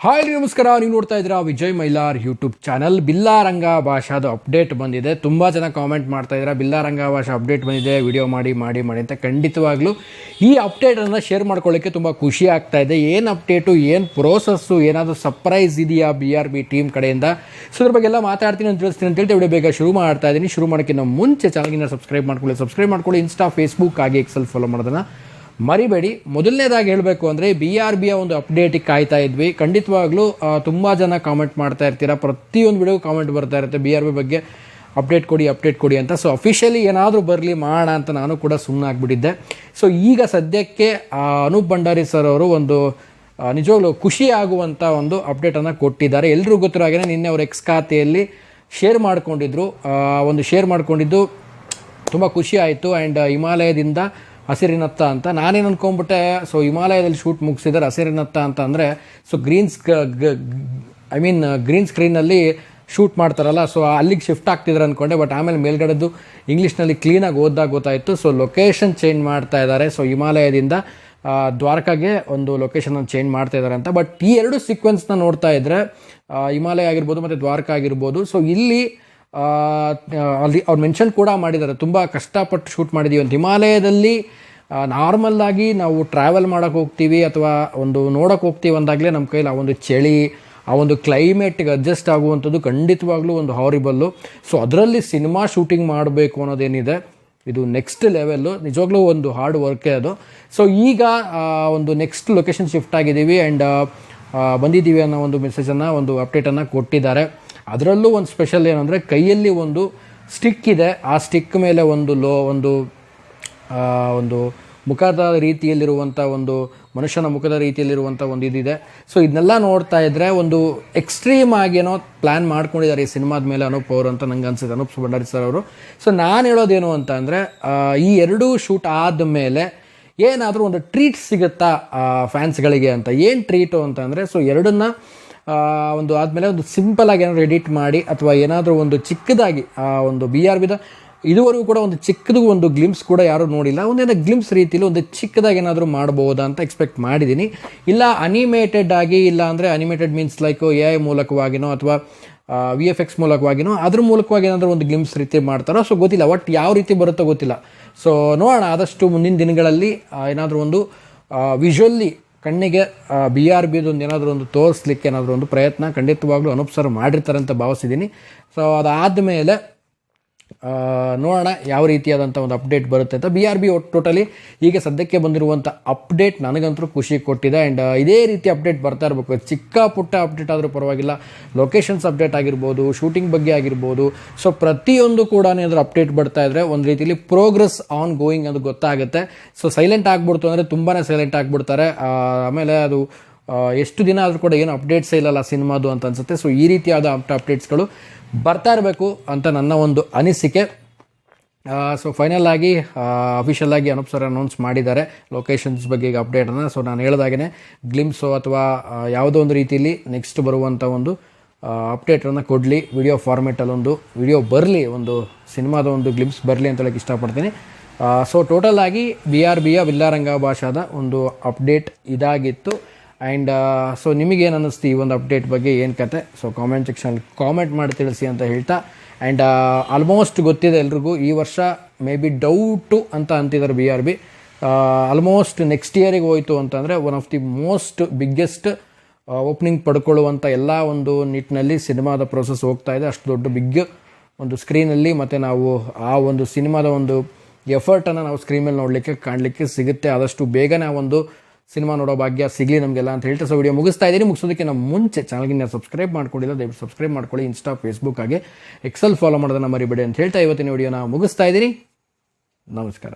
Hi ನಮಸ್ಕಾರ, ನೀವು ನೋಡ್ತಾ ಇದ್ದೀರಾ ವಿಜಯ್ ಮೈಲಾರ್ ಯೂಟ್ಯೂಬ್ ಚಾನಲ್. ಬಿಲ್ಲಾರಂಗ ಭಾಷಾದ ಅಪ್ಡೇಟ್ ಬಂದಿದೆ. ತುಂಬ ಜನ ಕಾಮೆಂಟ್ ಮಾಡ್ತಾ ಇದ್ದೀರಾ, ಬಿಲ್ಲಾರಂಗ ಭಾಷಾ ಅಪ್ಡೇಟ್ ಬಂದಿದೆ, ವಿಡಿಯೋ ಮಾಡಿ ಅಂತ. ಖಂಡಿತವಾಗ್ಲೂ ಈ ಅಪ್ಡೇಟನ್ನು ಶೇರ್ ಮಾಡ್ಕೊಳ್ಳೋಕ್ಕೆ ತುಂಬ ಖುಷಿ ಆಗ್ತಾ ಇದೆ. ಏನು ಅಪ್ಡೇಟು, ಏನು ಪ್ರೋಸೆಸ್ಸು, ಏನಾದರೂ ಸರ್ಪ್ರೈಸ್ ಇದೆಯಾ BRB ಟೀಮ್ ಕಡೆಯಿಂದ? ಸೊ ಅದ್ರ ಬಗ್ಗೆ ಎಲ್ಲ ಮಾತಾಡ್ತೀನಿ ಅಂತ ತಿಳಿಸ್ತೀನಿ ಅಂತ ಹೇಳ್ತಾ ವಿಡಿಯೋ ಬೇಗ ಶುರು ಮಾಡ್ತಾ ಇದ್ದೀನಿ. ಶುರು ಮಾಡೋಕ್ಕಿಂತ ಮುಂಚೆ ಚಾನಲ್ಗಿನ್ನ ಸಬ್ಸ್ಕ್ರೈಬ್ ಮಾಡ್ಕೊಳ್ಳಿ. ಇನ್ಸ್ಟಾ, ಫೇಸ್ಬುಕ್ ಹಾಗೆ ಎಕ್ಸೆಲ್ ಫಾಲೋ ಮಾಡೋದನ್ನು ಮರಿಬೇಡಿ. ಮೊದಲನೇದಾಗಿ ಹೇಳಬೇಕು ಅಂದರೆ BRBಯ ಒಂದು ಅಪ್ಡೇಟಿಗೆ ಕಾಯ್ತಾ ಇದ್ವಿ. ಖಂಡಿತವಾಗ್ಲೂ ತುಂಬ ಜನ ಕಾಮೆಂಟ್ ಮಾಡ್ತಾ ಇರ್ತೀರಾ, ಪ್ರತಿಯೊಂದು ವಿಡಿಯೋ ಕಾಮೆಂಟ್ ಬರ್ತಾ ಇರುತ್ತೆ BRB ಬಗ್ಗೆ ಅಪ್ಡೇಟ್ ಕೊಡಿ ಅಂತ. ಸೊ ಅಫಿಷಿಯಲಿ ಏನಾದರೂ ಬರಲಿ ಮಾಡೋಣ ಅಂತ ನಾನು ಕೂಡ ಸುಮ್ಮನೆ ಆಗಿಬಿಟ್ಟಿದ್ದೆ. ಸೊ ಈಗ ಸದ್ಯಕ್ಕೆ ಅನೂಪ್ ಭಂಡಾರಿ ಸರ್ ಅವರು ಒಂದು ನಿಜವಾಗ್ಲೂ ಖುಷಿ ಆಗುವಂಥ ಒಂದು ಅಪ್ಡೇಟನ್ನು ಕೊಟ್ಟಿದ್ದಾರೆ. ಎಲ್ಲರಿಗೂ ಗೊತ್ತಿರೋ ಹಾಗೆ ನಿನ್ನೆ ಅವ್ರ ಎಕ್ಸ್ ಖಾತೆಯಲ್ಲಿ ಶೇರ್ ಮಾಡ್ಕೊಂಡಿದ್ದು ತುಂಬ ಖುಷಿ ಆಯಿತು. ಆ್ಯಂಡ್ ಹಿಮಾಲಯದಿಂದ ಹಸಿರಿನತ್ತ ಅಂತ ನಾನೇನು ಅಂದ್ಕೊಂಡ್ಬಿಟ್ಟೆ. ಸೊ ಹಿಮಾಲಯದಲ್ಲಿ ಶೂಟ್ ಮುಗಿಸಿದ್ದಾರೆ, ಹಸಿರಿನತ್ತ ಅಂತ ಅಂದರೆ ಸೊ ಗ್ರೀನ್ ಸ್ಕ್ರೀನಲ್ಲಿ ಶೂಟ್ ಮಾಡ್ತಾರಲ್ಲ, ಸೊ ಅಲ್ಲಿಗೆ ಶಿಫ್ಟ್ ಆಗ್ತಿದ್ರು ಅಂದ್ಕೊಂಡೆ. ಬಟ್ ಆಮೇಲೆ ಮೇಲ್ಗಡೆದು ಇಂಗ್ಲೀಷ್ನಲ್ಲಿ ಕ್ಲೀನಾಗಿ ಓದಿದಾಗ ಗೊತ್ತಾಯಿತು. ಸೊ ಲೊಕೇಶನ್ ಚೇಂಜ್ ಮಾಡ್ತಾ ಇದ್ದಾರೆ. ಸೊ ಹಿಮಾಲಯದಿಂದ ದ್ವಾರಕಾಗೆ ಒಂದು ಲೊಕೇಶನನ್ನು ಚೇಂಜ್ ಮಾಡ್ತಾ ಇದ್ದಾರೆ ಅಂತ. ಬಟ್ ಈ ಎರಡು ಸೀಕ್ವೆನ್ಸ್ನ ನೋಡ್ತಾ ಇದ್ದರೆ ಹಿಮಾಲಯ ಆಗಿರ್ಬೋದು ಮತ್ತು ದ್ವಾರಕಾ ಆಗಿರ್ಬೋದು. ಸೊ ಇಲ್ಲಿ ಅಲ್ಲಿ ಅವ್ರು ಮೆನ್ಷನ್ ಕೂಡ ಮಾಡಿದ್ದಾರೆ, ತುಂಬ ಕಷ್ಟಪಟ್ಟು ಶೂಟ್ ಮಾಡಿದ್ದೀವಿ ಅಂತ. ಹಿಮಾಲಯದಲ್ಲಿ ನಾರ್ಮಲ್ಲಾಗಿ ನಾವು ಟ್ರಾವೆಲ್ ಮಾಡೋಕ್ಕೆ ಹೋಗ್ತೀವಿ ಅಥವಾ ಒಂದು ನೋಡೋಕೆ ಹೋಗ್ತೀವಿ ಅಂದಾಗಲೇ ನಮ್ಮ ಕೈಲಿ ಆ ಒಂದು ಚಳಿ, ಆ ಒಂದು ಕ್ಲೈಮೇಟ್ಗೆ ಅಡ್ಜಸ್ಟ್ ಆಗುವಂಥದ್ದು ಖಂಡಿತವಾಗ್ಲೂ ಒಂದು ಹಾರಿಬಲ್ಲು. ಸೊ ಅದರಲ್ಲಿ ಸಿನಿಮಾ ಶೂಟಿಂಗ್ ಮಾಡಬೇಕು ಅನ್ನೋದೇನಿದೆ, ಇದು ನೆಕ್ಸ್ಟ್ ಲೆವೆಲ್ಲು. ನಿಜವಾಗ್ಲೂ ಒಂದು ಹಾರ್ಡ್ ವರ್ಕೇ ಅದು. ಸೊ ಈಗ ಒಂದು ನೆಕ್ಸ್ಟ್ ಲೊಕೇಶನ್ ಶಿಫ್ಟ್ ಆಗಿದ್ದೀವಿ ಆ್ಯಂಡ್ ಬಂದಿದ್ದೀವಿ ಅನ್ನೋ ಒಂದು ಮೆಸೇಜನ್ನು, ಒಂದು ಅಪ್ಡೇಟನ್ನು ಕೊಟ್ಟಿದ್ದಾರೆ. ಅದರಲ್ಲೂ ಒಂದು ಸ್ಪೆಷಲ್ ಏನಂದರೆ ಕೈಯಲ್ಲಿ ಒಂದು ಸ್ಟಿಕ್ ಇದೆ. ಆ ಸ್ಟಿಕ್ ಮೇಲೆ ಒಂದು ಮುಖದ ರೀತಿಯಲ್ಲಿರುವಂಥ ಒಂದು ಮನುಷ್ಯನ ಮುಖದ ರೀತಿಯಲ್ಲಿರುವಂಥ ಒಂದು ಇದಿದೆ. ಸೊ ಇದನ್ನೆಲ್ಲ ನೋಡ್ತಾ ಇದ್ದರೆ ಒಂದು ಎಕ್ಸ್ಟ್ರೀಮ್ ಆಗೇನೋ ಪ್ಲ್ಯಾನ್ ಮಾಡ್ಕೊಂಡಿದ್ದಾರೆ ಈ ಸಿನಿಮಾದ ಮೇಲೆ ಅನೂಪ್ ಅವರು ಅಂತ ನಂಗೆ ಅನ್ಸುತ್ತೆ, ಅನೂಪ್ ಭಂಡಾರಿ ಸರ್ ಅವರು. ಸೊ ನಾನು ಹೇಳೋದೇನು ಅಂತ ಅಂದರೆ ಈ ಎರಡೂ ಶೂಟ್ ಆದಮೇಲೆ ಏನಾದರೂ ಒಂದು ಟ್ರೀಟ್ ಸಿಗುತ್ತಾ ಫ್ಯಾನ್ಸ್ಗಳಿಗೆ ಅಂತ. ಏನು ಟ್ರೀಟು ಅಂತ ಅಂದರೆ, ಸೊ ಎರಡನ್ನ ಒಂದು ಆದಮೇಲೆ ಒಂದು ಸಿಂಪಲಾಗಿ ಏನಾದರೂ ಎಡಿಟ್ ಮಾಡಿ ಅಥವಾ ಏನಾದರೂ ಒಂದು ಚಿಕ್ಕದಾಗಿ ಒಂದು BRBದ ಇದುವರೆಗೂ ಕೂಡ ಒಂದು ಚಿಕ್ಕದು ಒಂದು ಗ್ಲಿಮ್ಸ್ ಕೂಡ ಯಾರೂ ನೋಡಿಲ್ಲ. ಒಂದೇನೋ ಗ್ಲಿಮ್ಸ್ ರೀತಿಯಲ್ಲಿ ಒಂದು ಚಿಕ್ಕದಾಗಿ ಏನಾದರೂ ಮಾಡ್ಬೋದಾ ಅಂತ ಎಕ್ಸ್ಪೆಕ್ಟ್ ಮಾಡಿದ್ದೀನಿ. ಇಲ್ಲ ಅನಿಮೇಟೆಡ್ ಆಗಿ, ಇಲ್ಲ ಅಂದರೆ ಅನಿಮೇಟೆಡ್ ಮೀನ್ಸ್ ಲೈಕ್ AI ಮೂಲಕವಾಗಿನೋ ಅಥವಾ VFX ಮೂಲಕವಾಗಿನೋ ಅದ್ರ ಮೂಲಕವಾಗಿ ಏನಾದರೂ ಒಂದು ಗ್ಲಿಮ್ಸ್ ರೀತಿ ಮಾಡ್ತಾರೋ. ಸೊ ಗೊತ್ತಿಲ್ಲ, ಒಟ್ಟು ಯಾವ ರೀತಿ ಬರುತ್ತೋ ಗೊತ್ತಿಲ್ಲ. ಸೊ ನೋಡೋಣ, ಆದಷ್ಟು ಮುಂದಿನ ದಿನಗಳಲ್ಲಿ ಏನಾದರೂ ಒಂದು ವಿಜುವಲ್ಲಿ ಕಣ್ಣಿಗೆ BRBದು ಒಂದು ಏನಾದರೂ ಒಂದು ತೋರಿಸ್ಲಿಕ್ಕೆ ಏನಾದರೂ ಒಂದು ಪ್ರಯತ್ನ ಖಂಡಿತವಾಗ್ಲೂ ಅನೂಪ್ ಸರ್ ಮಾಡಿರ್ತಾರೆ ಅಂತ ಭಾವಿಸಿದ್ದೀನಿ. ಸೊ ಅದಾದಮೇಲೆ ನೋಡೋಣ ಯಾವ ರೀತಿಯಾದಂಥ ಒಂದು ಅಪ್ಡೇಟ್ ಬರುತ್ತೆ ಅಂತ. BRB ಟೋಟಲಿ ಈಗ ಸದ್ಯಕ್ಕೆ ಬಂದಿರುವಂಥ ಅಪ್ಡೇಟ್ ನನಗಂತೂ ಖುಷಿ ಕೊಟ್ಟಿದೆ. ಆ್ಯಂಡ್ ಇದೇ ರೀತಿ ಅಪ್ಡೇಟ್ ಬರ್ತಾ ಇರಬೇಕು. ಚಿಕ್ಕ ಪುಟ್ಟ ಅಪ್ಡೇಟ್ ಆದರೂ ಪರವಾಗಿಲ್ಲ, ಲೊಕೇಶನ್ಸ್ ಅಪ್ಡೇಟ್ ಆಗಿರ್ಬೋದು, ಶೂಟಿಂಗ್ ಬಗ್ಗೆ ಆಗಿರ್ಬೋದು. ಸೊ ಪ್ರತಿಯೊಂದು ಕೂಡ ಏನಾದರೂ ಅಪ್ಡೇಟ್ ಬರ್ತಾ ಇದ್ದರೆ ಒಂದು ರೀತಿಯಲ್ಲಿ ಪ್ರೋಗ್ರೆಸ್ ಆನ್ ಗೋಯಿಂಗ್ ಅದು ಗೊತ್ತಾಗುತ್ತೆ. ಸೊ ಸೈಲೆಂಟ್ ಆಗಿಬಿಡ್ತು ಅಂದರೆ ತುಂಬಾ ಸೈಲೆಂಟ್ ಆಗಿಬಿಡ್ತಾರೆ. ಆಮೇಲೆ ಅದು ಎಷ್ಟು ದಿನ ಆದರೂ ಕೂಡ ಏನು ಅಪ್ಡೇಟ್ಸೇ ಇಲ್ಲಲ್ಲ ಸಿನಿಮಾದು ಅಂತ ಅನಿಸುತ್ತೆ. ಸೊ ಈ ರೀತಿಯಾದ ಅಪ್ಡೇಟ್ಸ್ಗಳು ಬರ್ತಾ ಇರಬೇಕು ಅಂತ ನನ್ನ ಒಂದು ಅನಿಸಿಕೆ. ಸೊ ಫೈನಲ್ ಆಗಿ ಅಫಿಷಿಯಲ್ ಆಗಿ ಅನೂಪ್ ಸರ್ ಅನೌನ್ಸ್ ಮಾಡಿದ್ದಾರೆ ಲೊಕೇಶನ್ಸ್ ಬಗ್ಗೆ ಈಗ ಅಪ್ಡೇಟನ್ನು. ಸೊ ನಾನು ಹೇಳಿದಾಗೇ ಗ್ಲಿಮ್ಸು ಅಥವಾ ಯಾವುದೋ ಒಂದು ರೀತಿಯಲ್ಲಿ ನೆಕ್ಸ್ಟ್ ಬರುವಂಥ ಒಂದು ಅಪ್ಡೇಟನ್ನು ಕೊಡಲಿ, ವಿಡಿಯೋ ಫಾರ್ಮೆಟಲ್ಲೊಂದು ವಿಡಿಯೋ ಬರಲಿ, ಒಂದು ಸಿನಿಮಾದ ಒಂದು ಗ್ಲಿಮ್ಸ್ ಬರಲಿ ಅಂತ ಹೇಳಕ್ಕೆ ಇಷ್ಟಪಡ್ತೀನಿ. ಸೊ ಟೋಟಲ್ ಆಗಿ BRBಯ ಬಿಲ್ಲಾರಂಗ ಭಾಷಾದ ಒಂದು ಅಪ್ಡೇಟ್ ಇದಾಗಿತ್ತು. ಆ್ಯಂಡ್ ಸೊ ನಿಮಗೇನು ಅನ್ನಿಸ್ತು ಈ ಒಂದು ಅಪ್ಡೇಟ್ ಬಗ್ಗೆ, ಏನು ಕತೆ? ಸೊ ಕಾಮೆಂಟ್ ಸೆಕ್ಷನಲ್ಲಿ ಕಾಮೆಂಟ್ ಮಾಡಿ ತಿಳಿಸಿ ಅಂತ ಹೇಳ್ತಾ. ಆ್ಯಂಡ್ ಆಲ್ಮೋಸ್ಟ್ ಗೊತ್ತಿದೆ ಎಲ್ರಿಗೂ, ಈ ವರ್ಷ ಮೇ ಬಿ ಡೌಟು ಅಂತ ಅಂತಿದ್ದಾರೆ BRB. ಆಲ್ಮೋಸ್ಟ್ ನೆಕ್ಸ್ಟ್ ಇಯರಿಗೆ ಹೋಯಿತು ಅಂತಂದರೆ one of the most biggest opening ಪಡ್ಕೊಳ್ಳುವಂಥ ಎಲ್ಲ ಒಂದು ನಿಟ್ಟಿನಲ್ಲಿ ಸಿನಿಮಾದ ಪ್ರೋಸೆಸ್ ಹೋಗ್ತಾ ಇದೆ. ಅಷ್ಟು ದೊಡ್ಡ ಬಿಗ್ ಒಂದು ಸ್ಕ್ರೀನಲ್ಲಿ ಮತ್ತು ನಾವು ಆ ಒಂದು ಸಿನಿಮಾದ ಒಂದು ಎಫರ್ಟನ್ನು ನಾವು ಸ್ಕ್ರೀನ್ ಮೇಲೆ ಕಾಣಲಿಕ್ಕೆ ಸಿಗುತ್ತೆ. ಆದಷ್ಟು ಬೇಗನೆ ಆ ಒಂದು ಸಿನಿಮಾ ನೋಡೋ ಭಾಗ್ಯ ಸಿಗಲಿ ನಮಗೆಲ್ಲ ಅಂತ ಹೇಳ್ತಾ ಸೊ ವಿಡಿಯೋ ಮುಗಿಸ್ತಾ ಇದ್ದೀನಿ. ಮುಗಿಸೋದಕ್ಕೆ ನಾವು ಮುಂಚೆ ಚಾನಲ್ಗೆ ಸಬ್ಸ್ಕ್ರೈಬ್ ಮಾಡ್ಕೊಂಡಿಲ್ಲ, ದಯವಿಟ್ಟು ಸಬ್ಸ್ಕ್ರೈಬ್ ಮಾಡ್ಕೊಳ್ಳಿ. ಇನ್ಸ್ಟಾ, ಫೇಸ್ಬುಕ್ ಹಾಗೆ ಎಕ್ಸೆಲ್ ಫಾಲೋ ಮಾಡೋದನ್ನು ಮರಿಬೇಡಿ ಅಂತ ಹೇಳ್ತಾ ಇವತ್ತಿನ ವಿಡಿಯೋನ ಮುಗಿಸ್ತಾ ಇದ್ದೀನಿ. ನಮಸ್ಕಾರ.